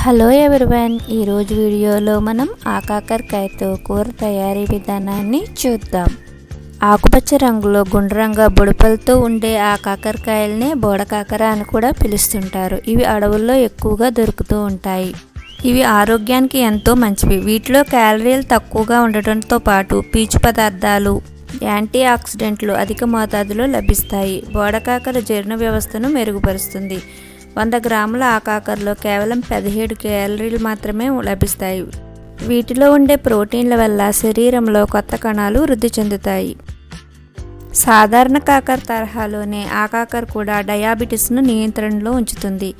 Hello everyone, ఈరోజు వీడియోలో మనం ఆకాకరకాయతో కూర తయారీ విధానాన్ని చూద్దాం. ఆకుపచ్చ రంగులో గుండ్రంగా బుడపలతో ఉండే ఆకాకరకాయలనే బోడకాకర అని కూడా పిలుస్తుంటారు. ఇవి అడవుల్లో ఎక్కువగా దొరుకుతూ ఉంటాయి. ఇవి ఆరోగ్యానికి ఎంతో మంచివి. వీటిలో క్యాలరీలు తక్కువగా ఉండటంతో పాటు పీచు పదార్థాలు, యాంటీ ఆక్సిడెంట్లు అధిక మోతాదులో లభిస్తాయి. బోడకాకర జీర్ణ వ్యవస్థను మెరుగుపరుస్తుంది. 100 గ్రాముల ఆకాకరలో కేవలం 17 క్యాలరీలు మాత్రమే లభిస్తాయి. వీటిలో ఉండే ప్రోటీన్ల వల్ల శరీరంలో కొత్త కణాలు వృద్ధి చెందుతాయి. సాధారణ కాకర తరహాలోనే ఆకాకర కూడా డయాబెటీస్ను నియంత్రణలో ఉంచుతుంది.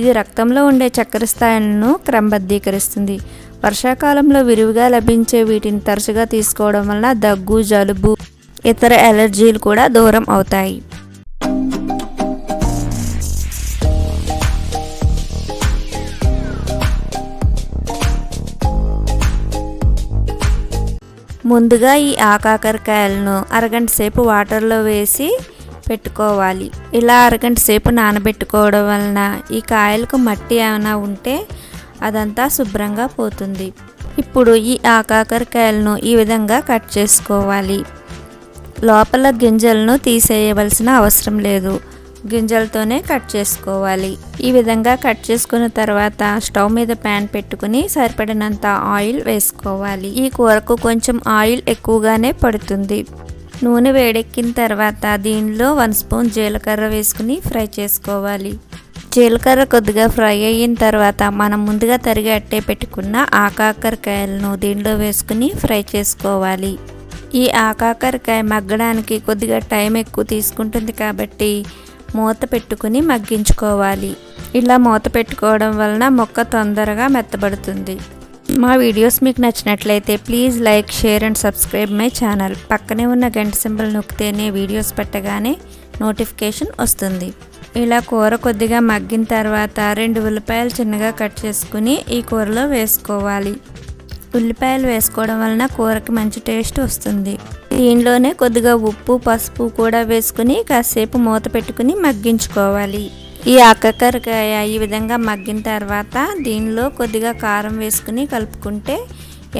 ఇది రక్తంలో ఉండే చక్కెర స్థాయిలను క్రమబద్ధీకరిస్తుంది. వర్షాకాలంలో విరివిగా లభించే వీటిని తరచుగా తీసుకోవడం వలన దగ్గు, జలుబు, ఇతర ఎలర్జీలు కూడా దూరం అవుతాయి. ముందుగా ఈ ఆకాకరకాయలను అరగంట సేపు వాటర్లో వేసి పెట్టుకోవాలి. ఇలా అరగంట సేపు నానబెట్టుకోవడం వలన ఈ కాయలకు మట్టి ఏమైనా ఉంటే అదంతా శుభ్రంగా పోతుంది. ఇప్పుడు ఈ ఆకాకరకాయలను ఈ విధంగా కట్ చేసుకోవాలి. లోపల గింజలను తీసేయవలసిన అవసరం లేదు. గింజలతోనే కట్ చేసుకోవాలి. ఈ విధంగా కట్ చేసుకున్న తర్వాత స్టవ్ మీద ప్యాన్ పెట్టుకుని సరిపడినంత ఆయిల్ వేసుకోవాలి. ఈ కూరకు కొంచెం ఆయిల్ ఎక్కువగానే పడుతుంది. నూనె వేడెక్కిన తర్వాత దీనిలో 1 స్పూన్ జీలకర్ర వేసుకుని ఫ్రై చేసుకోవాలి. జీలకర్ర కొద్దిగా ఫ్రై అయిన తర్వాత మనం ముందుగా తరిగి అట్టే పెట్టుకున్న ఆకాకరకాయలను దీనిలో వేసుకుని ఫ్రై చేసుకోవాలి. ఈ ఆకాకరకాయ మగ్గడానికి కొద్దిగా టైం ఎక్కువ తీసుకుంటుంది కాబట్టి మూత పెట్టుకుని మగ్గించుకోవాలి. ఇలా మూత పెట్టుకోవడం వలన మొక్క తొందరగా మెత్తబడుతుంది. మా వీడియోస్ మీకు నచ్చినట్లయితే please like, share and subscribe my channel. పక్కనే ఉన్న గంట సింబల్ నొక్కితేనే వీడియోస్ పెట్టగానే నోటిఫికేషన్ వస్తుంది. ఇలా కూర కొద్దిగా మగ్గిన తర్వాత 2 ఉల్లిపాయలు చిన్నగా కట్ చేసుకుని ఈ కూరలో వేసుకోవాలి. ఉల్లిపాయలు వేసుకోవడం వలన కూరకి మంచి టేస్ట్ వస్తుంది. దీనిలోనే కొద్దిగా ఉప్పు, పసుపు కూడా వేసుకుని కాసేపు మూత పెట్టుకుని మగ్గించుకోవాలి. ఈ ఆకాకరకాయ ఈ విధంగా మగ్గిన తర్వాత దీనిలో కొద్దిగా కారం వేసుకుని కలుపుకుంటే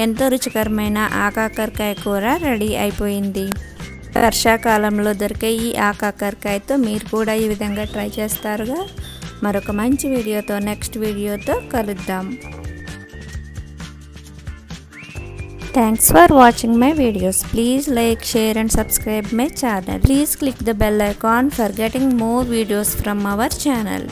ఎంతో రుచికరమైన ఆకాకరకాయ కూర రెడీ అయిపోయింది. వర్షాకాలంలో దొరికే ఈ ఆకాకరకాయతో మీరు కూడా ఈ విధంగా ట్రై చేస్తారుగా. మరొక మంచి వీడియోతో నెక్స్ట్ వీడియోతో కలుద్దాం. Thanks for watching my videos. Please like, share and subscribe my channel. Please click the bell icon for getting more videos from our channel.